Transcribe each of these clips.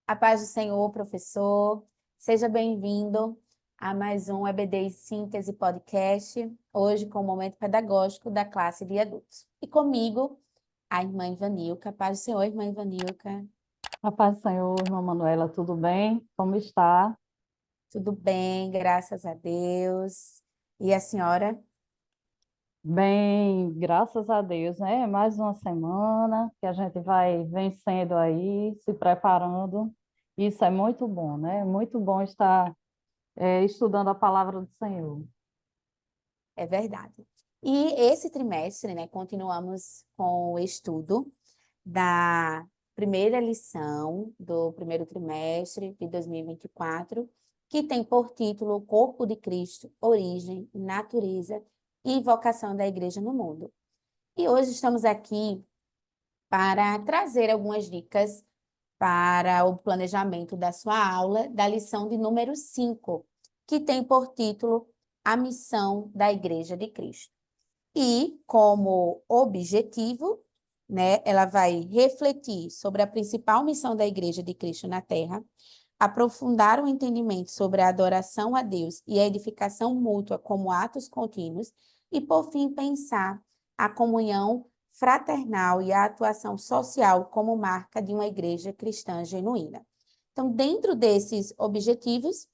A paz do Senhor, professor. Seja bem-vindo a mais um EBD em Síntese Podcast, hoje com o momento pedagógico da classe de adultos. E comigo, a irmã Ivanilca. A paz do Senhor, irmã Ivanilca. A paz do Senhor, irmã Manuela, tudo bem? Como está? Tudo bem, graças a Deus. E a senhora? Bem, graças a Deus, né? Mais uma semana que a gente vai vencendo aí, se preparando. Isso é muito bom, né? Muito bom estar estudando a palavra do Senhor. É verdade. E esse trimestre, né, continuamos com o estudo da primeira lição do primeiro trimestre de 2024, que tem por título O Corpo de Cristo, Origem, Natureza e Vocação da Igreja no Mundo. E hoje estamos aqui para trazer algumas dicas para o planejamento da sua aula da lição de número 5, que tem por título A Missão da Igreja de Cristo. E, como objetivo, né, ela vai refletir sobre a principal missão da Igreja de Cristo na Terra, aprofundar o entendimento sobre a adoração a Deus e a edificação mútua como atos contínuos, e, por fim, pensar a comunhão fraternal e a atuação social como marca de uma igreja cristã genuína. Então, dentro desses objetivos,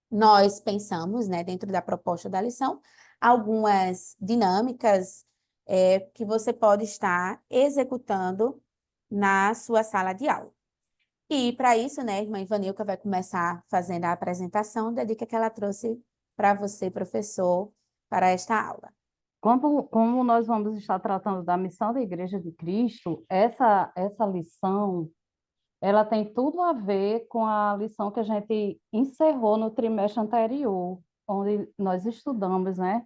nós pensamos, né, dentro da proposta da lição, algumas dinâmicas que você pode estar executando na sua sala de aula. E para isso, né, a irmã Ivanilca vai começar fazendo a apresentação da dica que ela trouxe para você, professor, para esta aula. Como nós vamos estar tratando da missão da Igreja de Cristo, essa lição ela tem tudo a ver com a lição que a gente encerrou no trimestre anterior, onde nós estudamos, né,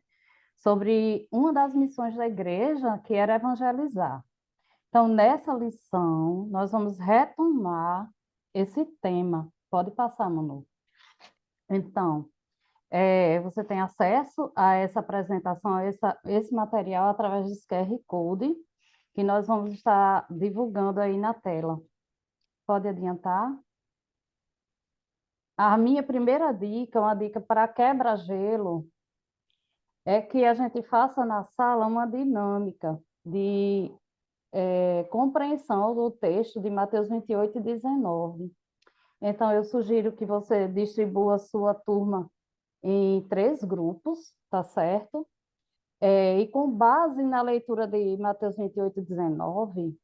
sobre uma das missões da igreja, que era evangelizar. Então, nessa lição, nós vamos retomar esse tema. Pode passar, Manu. Então, você tem acesso a essa apresentação, a esse material através desse QR Code, que nós vamos estar divulgando aí na tela. Pode adiantar? A minha primeira dica, uma dica para quebra-gelo, é que a gente faça na sala uma dinâmica de compreensão do texto de Mateus 28 e 19. Então, eu sugiro que você distribua a sua turma em 3 grupos, tá certo? E com base na leitura de Mateus 28 e 19,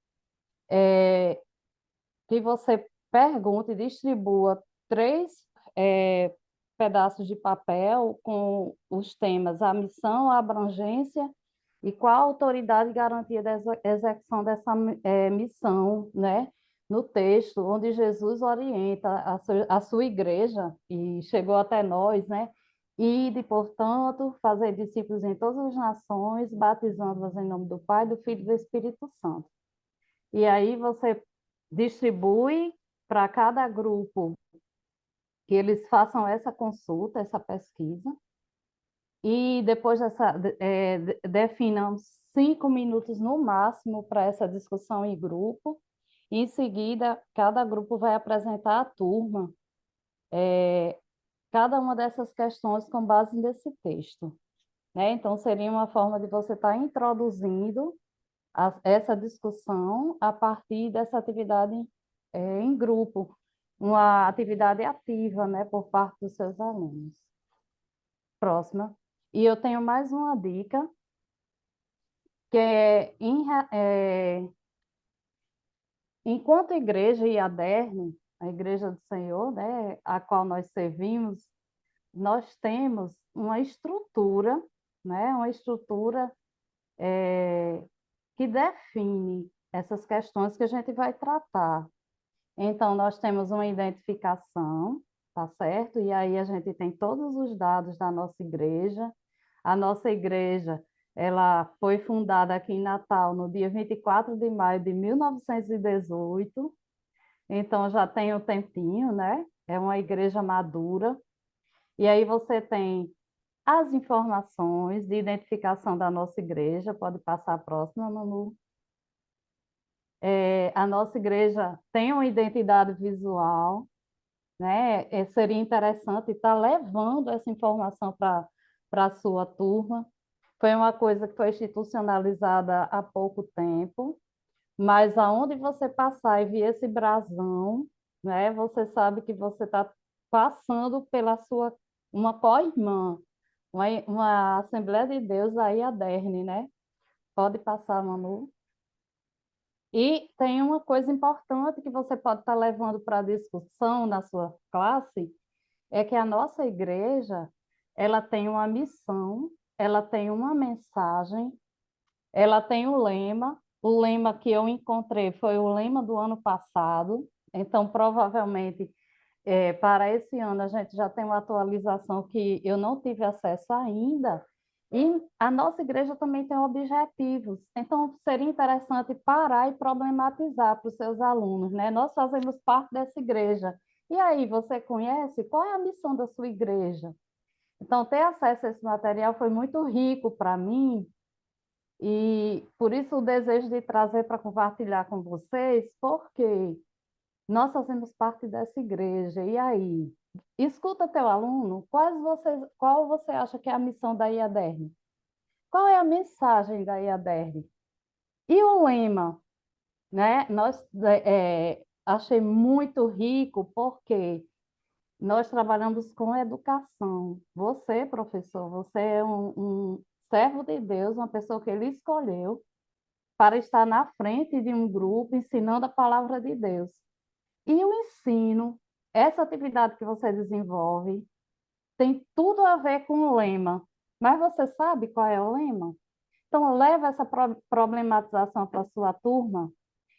que você pergunte e distribua 3 pedaços de papel com os temas a missão, a abrangência e qual a autoridade e garantia da execução dessa missão, né? No texto, onde Jesus orienta a sua igreja e chegou até nós, né? Ide, portanto, fazer discípulos em todas as nações, batizando-os em nome do Pai, do Filho e do Espírito Santo. E aí você distribui para cada grupo que eles façam essa consulta, essa pesquisa, e depois definam 5 minutos no máximo para essa discussão em grupo. Em seguida, cada grupo vai apresentar à turma cada uma dessas questões com base nesse texto, né? Então, seria uma forma de você estar introduzindo essa discussão a partir dessa atividade em grupo, uma atividade ativa, né, por parte dos seus alunos. Próxima. E eu tenho mais uma dica, que enquanto igreja IADERN, a Igreja do Senhor, né, a qual nós servimos, nós temos uma estrutura, né, uma estrutura que define essas questões que a gente vai tratar. Então, nós temos uma identificação, tá certo? E aí a gente tem todos os dados da nossa igreja. A nossa igreja, ela foi fundada aqui em Natal no dia 24 de maio de 1918. Então, já tem um tempinho, né? É uma igreja madura. E aí você tem as informações de identificação da nossa igreja. Pode passar a próxima, Manu. A nossa igreja tem uma identidade visual, né? Seria interessante estar levando essa informação para a sua turma. Foi uma coisa que foi institucionalizada há pouco tempo, mas aonde você passar e ver esse brasão, né? Você sabe que você está passando pela sua uma co-irmã, uma Assembleia de Deus aí a Derne, né? Pode passar, Manu. E tem uma coisa importante que você pode estar levando para discussão na sua classe, é que a nossa igreja, ela tem uma missão, ela tem uma mensagem, ela tem o lema que eu encontrei foi o lema do ano passado, então provavelmente para esse ano a gente já tem uma atualização que eu não tive acesso ainda, e a nossa igreja também tem objetivos, então seria interessante parar e problematizar para os seus alunos, né? Nós fazemos parte dessa igreja. E aí, você conhece? Qual é a missão da sua igreja? Então, ter acesso a esse material foi muito rico para mim, e por isso o desejo de trazer para compartilhar com vocês, porque nós fazemos parte dessa igreja. E aí? Escuta teu aluno, qual você acha que é a missão da IADR? Qual é a mensagem da IADR? E o lema, né? Achei muito rico porque nós trabalhamos com educação. Você, professor, você é um servo de Deus, uma pessoa que ele escolheu para estar na frente de um grupo ensinando a palavra de Deus. E o ensino, essa atividade que você desenvolve, tem tudo a ver com o lema. Mas você sabe qual é o lema? Então, leva essa problematização para a sua turma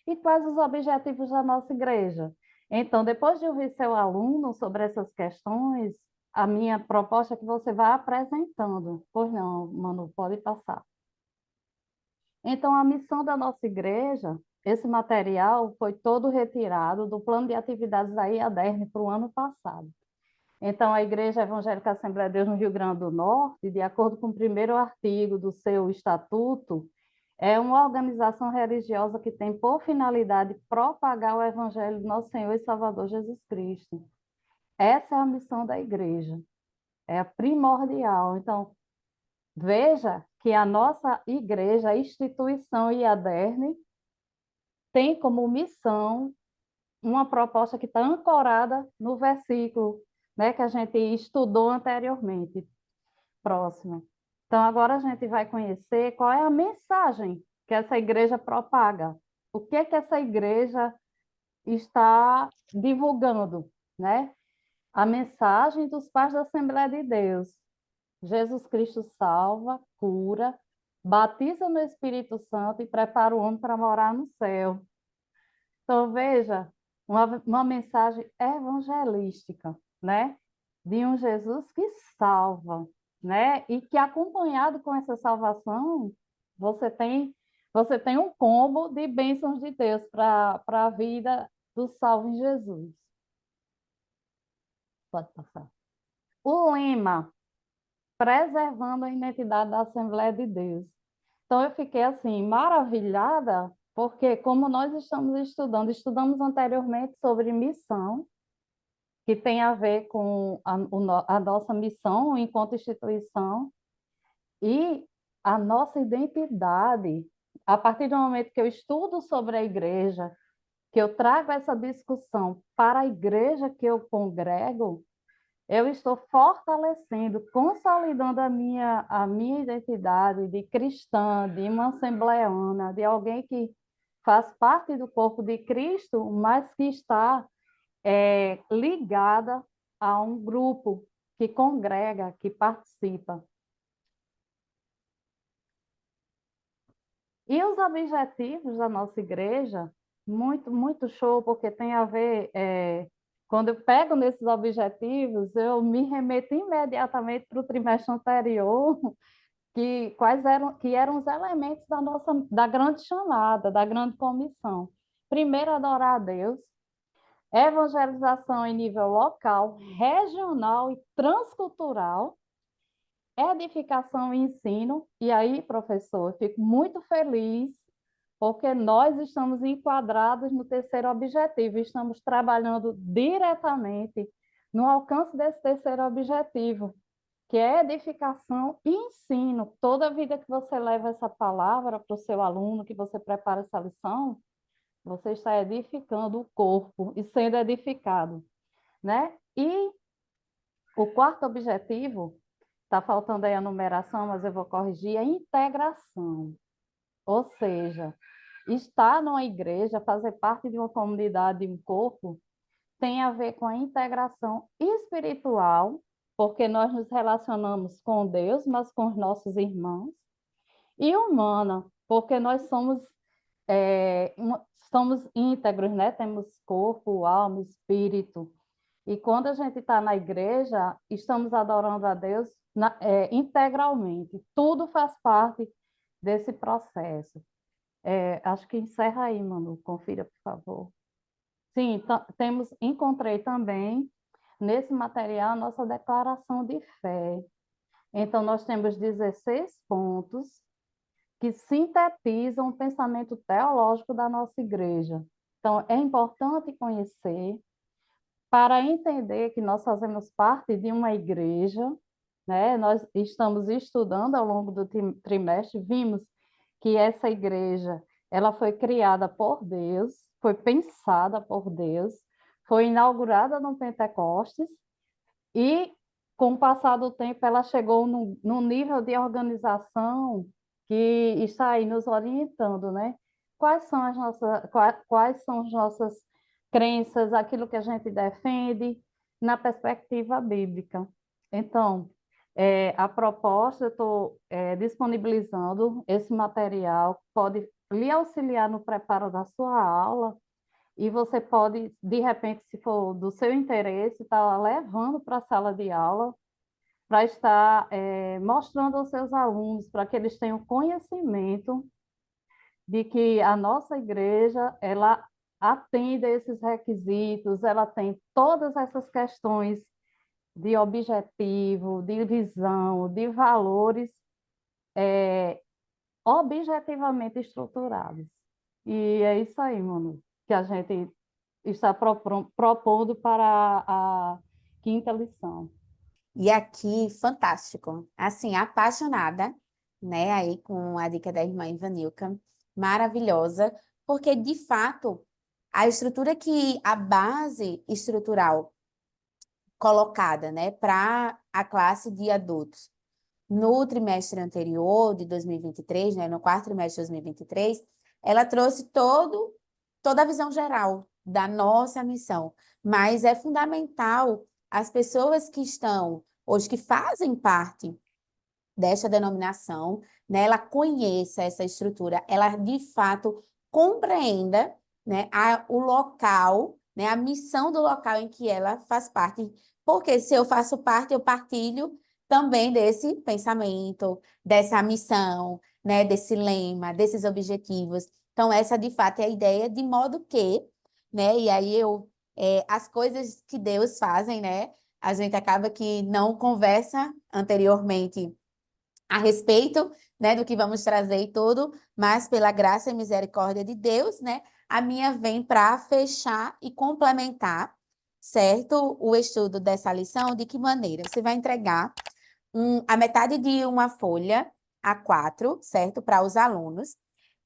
e quais os objetivos da nossa igreja. Então, depois de ouvir seu aluno sobre essas questões, a minha proposta é que você vá apresentando. Pois não, Manu, pode passar. Então, a missão da nossa igreja, esse material foi todo retirado do plano de atividades da IADERN para o ano passado. Então, a Igreja Evangélica Assembleia de Deus no Rio Grande do Norte, de acordo com o primeiro artigo do seu estatuto, é uma organização religiosa que tem por finalidade propagar o Evangelho do nosso Senhor e Salvador Jesus Cristo. Essa é a missão da igreja, é a primordial. Então, veja que a nossa igreja, a instituição IADERN, tem como missão uma proposta que está ancorada no versículo, né, que a gente estudou anteriormente. Próximo. Então, agora a gente vai conhecer qual é a mensagem que essa igreja propaga. O que é que essa igreja está divulgando, né? A mensagem dos pais da Assembleia de Deus. Jesus Cristo salva, cura, batiza no Espírito Santo e prepara o homem para morar no céu. Então, veja, uma mensagem evangelística, né? De um Jesus que salva, né? E que acompanhado com essa salvação, você tem um combo de bênçãos de Deus para a vida do salvo em Jesus. Pode passar. O lema, preservando a identidade da Assembleia de Deus. Então, eu fiquei assim, maravilhada, porque como nós estamos estudamos anteriormente sobre missão, que tem a ver com a nossa missão enquanto instituição, e a nossa identidade. A partir do momento que eu estudo sobre a igreja, que eu trago essa discussão para a igreja que eu congrego, eu estou fortalecendo, consolidando a minha identidade de cristã, de uma assembleana, de alguém que faz parte do corpo de Cristo, mas que está ligada a um grupo que congrega, que participa. E os objetivos da nossa igreja, muito show, porque tem a ver, quando eu pego nesses objetivos, eu me remeto imediatamente para o trimestre anterior, que eram os elementos da grande chamada, da grande comissão. Primeiro, adorar a Deus, evangelização em nível local, regional e transcultural, edificação e ensino. E aí, professor, eu fico muito feliz porque nós estamos enquadrados no terceiro objetivo, estamos trabalhando diretamente no alcance desse terceiro objetivo, que é edificação e ensino. Toda vida que você leva essa palavra para o seu aluno, que você prepara essa lição, você está edificando o corpo e sendo edificado, né? E o quarto objetivo, está faltando aí a numeração, mas eu vou corrigir, é integração. Ou seja, estar numa igreja, fazer parte de uma comunidade, de um corpo, tem a ver com a integração espiritual, porque nós nos relacionamos com Deus, mas com os nossos irmãos, e humana, porque nós somos íntegros, né? Temos corpo, alma, espírito. E quando a gente está na igreja, estamos adorando a Deus integralmente. Tudo faz parte desse processo. Acho que encerra aí, Manu. Confira, por favor. Sim, encontrei também nesse material a nossa declaração de fé. Então, nós temos 16 pontos que sintetizam o pensamento teológico da nossa igreja. Então, é importante conhecer para entender que nós fazemos parte de uma igreja, né? Nós estamos estudando ao longo do trimestre, vimos que essa igreja, ela foi criada por Deus, foi pensada por Deus, foi inaugurada no Pentecostes e, com o passar do tempo, ela chegou num nível de organização que está aí nos orientando, né? Quais são as nossas crenças, aquilo que a gente defende na perspectiva bíblica. Então, a proposta, eu estou disponibilizando esse material, pode lhe auxiliar no preparo da sua aula, e você pode, de repente, se for do seu interesse, estar levando para a sala de aula, para estar mostrando aos seus alunos, para que eles tenham conhecimento de que a nossa igreja, ela atende a esses requisitos, ela tem todas essas questões de objetivo, de visão, de valores objetivamente estruturados. E é isso aí, Manu, que a gente está propondo para a quinta lição. E aqui, fantástico. Assim, apaixonada, né, aí com a dica da irmã Ivanilca, maravilhosa, porque de fato a estrutura a base estrutural colocada, né, para a classe de adultos no trimestre anterior de 2023, né, no quarto trimestre de 2023, ela trouxe toda a visão geral da nossa missão, mas é fundamental as pessoas que estão hoje, que fazem parte desta denominação, né, ela conheça essa estrutura, ela de fato compreenda, né, o local, né, a missão do local em que ela faz parte, porque se eu faço parte, eu partilho também desse pensamento, dessa missão, né, desse lema, desses objetivos. Então, essa de fato é a ideia, de modo que, né, e aí as coisas que Deus fazem, né, a gente acaba que não conversa anteriormente a respeito, né, do que vamos trazer e tudo, mas pela graça e misericórdia de Deus, né, a minha vem para fechar e complementar, certo? O estudo dessa lição, de que maneira? Você vai entregar a metade de uma folha A4, certo? Para os alunos,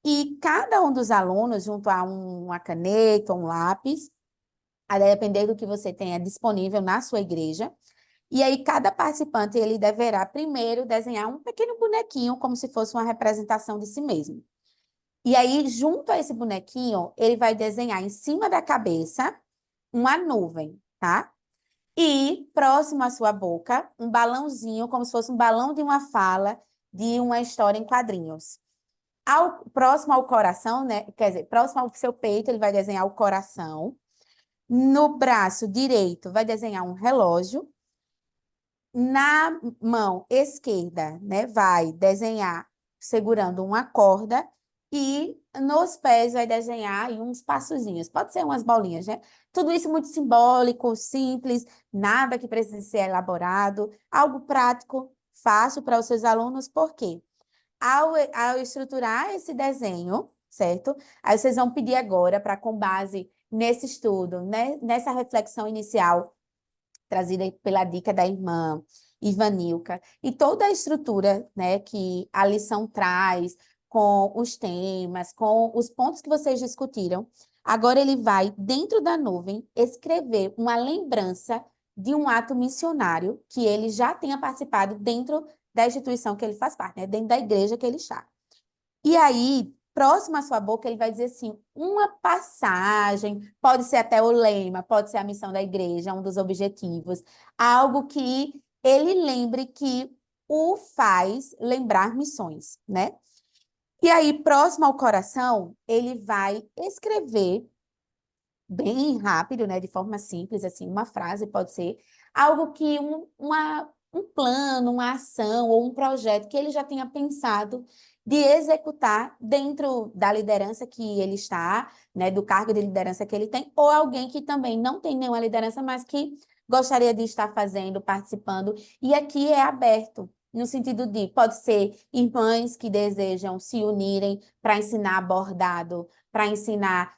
e cada um dos alunos, junto a uma caneta, um lápis, a depender do que você tenha disponível na sua igreja, e aí, cada participante, ele deverá primeiro desenhar um pequeno bonequinho, como se fosse uma representação de si mesmo. E aí, junto a esse bonequinho, ele vai desenhar em cima da cabeça uma nuvem, tá? E próximo à sua boca, um balãozinho, como se fosse um balão de uma fala, de uma história em quadrinhos. Próximo ao coração, né? Quer dizer, próximo ao seu peito, ele vai desenhar o coração. No braço direito, vai desenhar um relógio. Na mão esquerda, né, vai desenhar segurando uma corda e nos pés vai desenhar aí uns passozinhos. Pode ser umas bolinhas, né? Tudo isso muito simbólico, simples, nada que precise ser elaborado, algo prático, fácil para os seus alunos, por quê? Ao estruturar esse desenho, certo? Aí vocês vão pedir agora para, com base nesse estudo, né, nessa reflexão inicial trazida pela dica da irmã Ivanilca, e toda a estrutura, né, que a lição traz, com os temas, com os pontos que vocês discutiram, agora ele vai, dentro da nuvem, escrever uma lembrança de um ato missionário que ele já tenha participado dentro da instituição que ele faz parte, né, dentro da igreja que ele está. E aí, próximo à sua boca, ele vai dizer assim, uma passagem, pode ser até o lema, pode ser a missão da igreja, um dos objetivos, algo que ele lembre que o faz lembrar missões, né? E aí, próximo ao coração, ele vai escrever bem rápido, né, de forma simples, assim, uma frase pode ser algo que um plano, uma ação ou um projeto que ele já tenha pensado de executar dentro da liderança que ele está, né, do cargo de liderança que ele tem, ou alguém que também não tem nenhuma liderança, mas que gostaria de estar fazendo, participando, e aqui é aberto. No sentido de, pode ser irmãs que desejam se unirem para ensinar bordado, para ensinar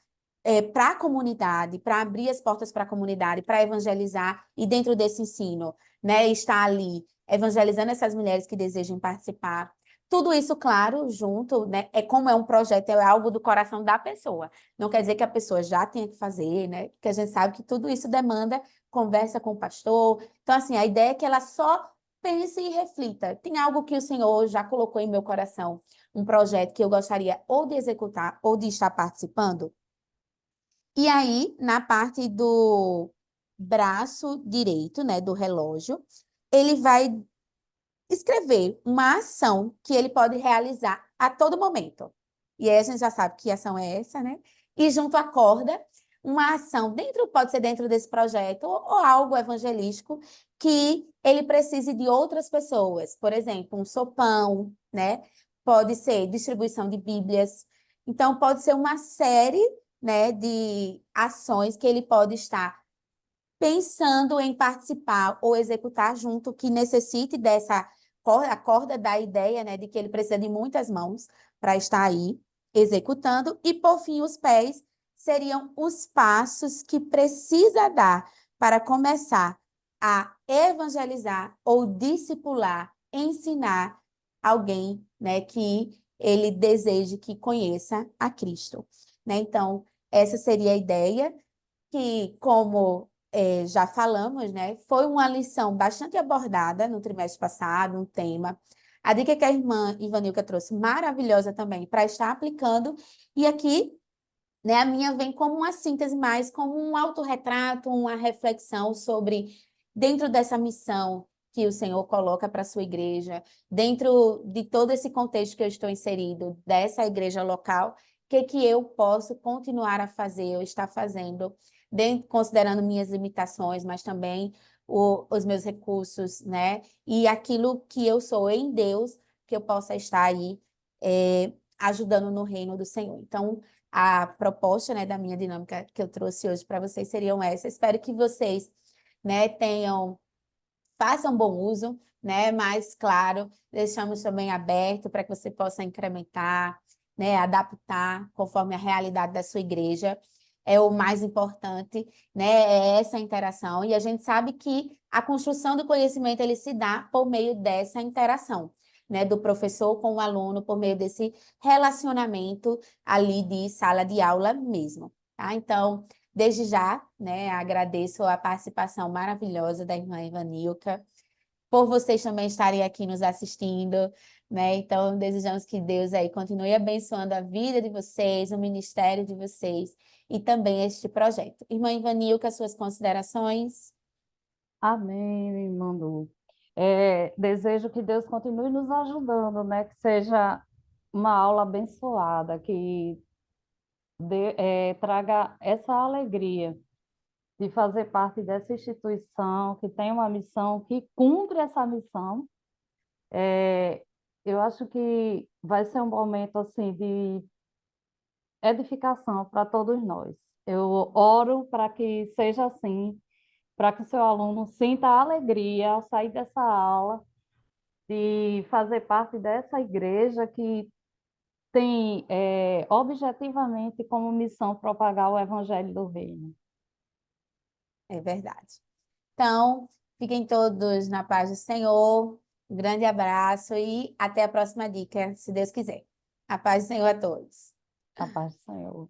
para a comunidade, para abrir as portas para a comunidade, para evangelizar, e dentro desse ensino, né, está ali evangelizando essas mulheres que desejam participar. Tudo isso, claro, junto, né, é como é um projeto, é algo do coração da pessoa. Não quer dizer que a pessoa já tenha que fazer, né, porque a gente sabe que tudo isso demanda conversa com o pastor. Então, assim, a ideia é que ela só pense e reflita. Tem algo que o Senhor já colocou em meu coração, um projeto que eu gostaria ou de executar ou de estar participando? E aí, na parte do braço direito, né, do relógio, ele vai escrever uma ação que ele pode realizar a todo momento. E aí a gente já sabe que ação é essa, né? E junto à corda, uma ação dentro, pode ser dentro desse projeto, ou algo evangelístico que ele precise de outras pessoas. Por exemplo, um sopão, né? Pode ser distribuição de bíblias. Então, pode ser uma série, né, de ações que ele pode estar pensando em participar ou executar junto, que necessite dessa corda, a corda da ideia, né, de que ele precisa de muitas mãos para estar aí executando, e por fim os pés seriam os passos que precisa dar para começar a evangelizar ou discipular, ensinar alguém, né, que ele deseje que conheça a Cristo, né? Então, essa seria a ideia que, como já falamos, né, foi uma lição bastante abordada no trimestre passado, um tema. A dica que a irmã Ivanilca trouxe, maravilhosa também, para estar aplicando. E aqui, né, a minha vem como uma síntese mais, como um autorretrato, uma reflexão sobre, dentro dessa missão que o Senhor coloca para a sua igreja, dentro de todo esse contexto que eu estou inserido, dessa igreja local, o que eu posso continuar a fazer, ou estar fazendo, considerando minhas limitações, mas também os meus recursos, né? E aquilo que eu sou em Deus, que eu possa estar aí ajudando no reino do Senhor. Então, a proposta, né, da minha dinâmica que eu trouxe hoje para vocês seriam essa. Espero que vocês, né, façam bom uso, né, mas claro, deixamos também aberto para que você possa incrementar, né, adaptar conforme a realidade da sua igreja. É o mais importante, né, é essa interação. E a gente sabe que a construção do conhecimento ele se dá por meio dessa interação, né, do professor com o aluno, por meio desse relacionamento ali de sala de aula mesmo, tá? Então, desde já, né, agradeço a participação maravilhosa da irmã Ivanilca, por vocês também estarem aqui nos assistindo, né? Então, desejamos que Deus aí continue abençoando a vida de vocês, o ministério de vocês e também este projeto. Irmã Ivanilca, suas considerações? Amém, me mandou. Desejo que Deus continue nos ajudando, né? Que seja uma aula abençoada, que traga essa alegria de fazer parte dessa instituição, que tem uma missão, que cumpre essa missão. Eu acho que vai ser um momento assim de edificação para todos nós. Eu oro para que seja assim, para que o seu aluno sinta a alegria ao sair dessa aula, de fazer parte dessa igreja que tem objetivamente como missão propagar o Evangelho do Reino. É verdade. Então, fiquem todos na paz do Senhor. Um grande abraço e até a próxima dica, se Deus quiser. A paz do Senhor a todos. A paz do Senhor.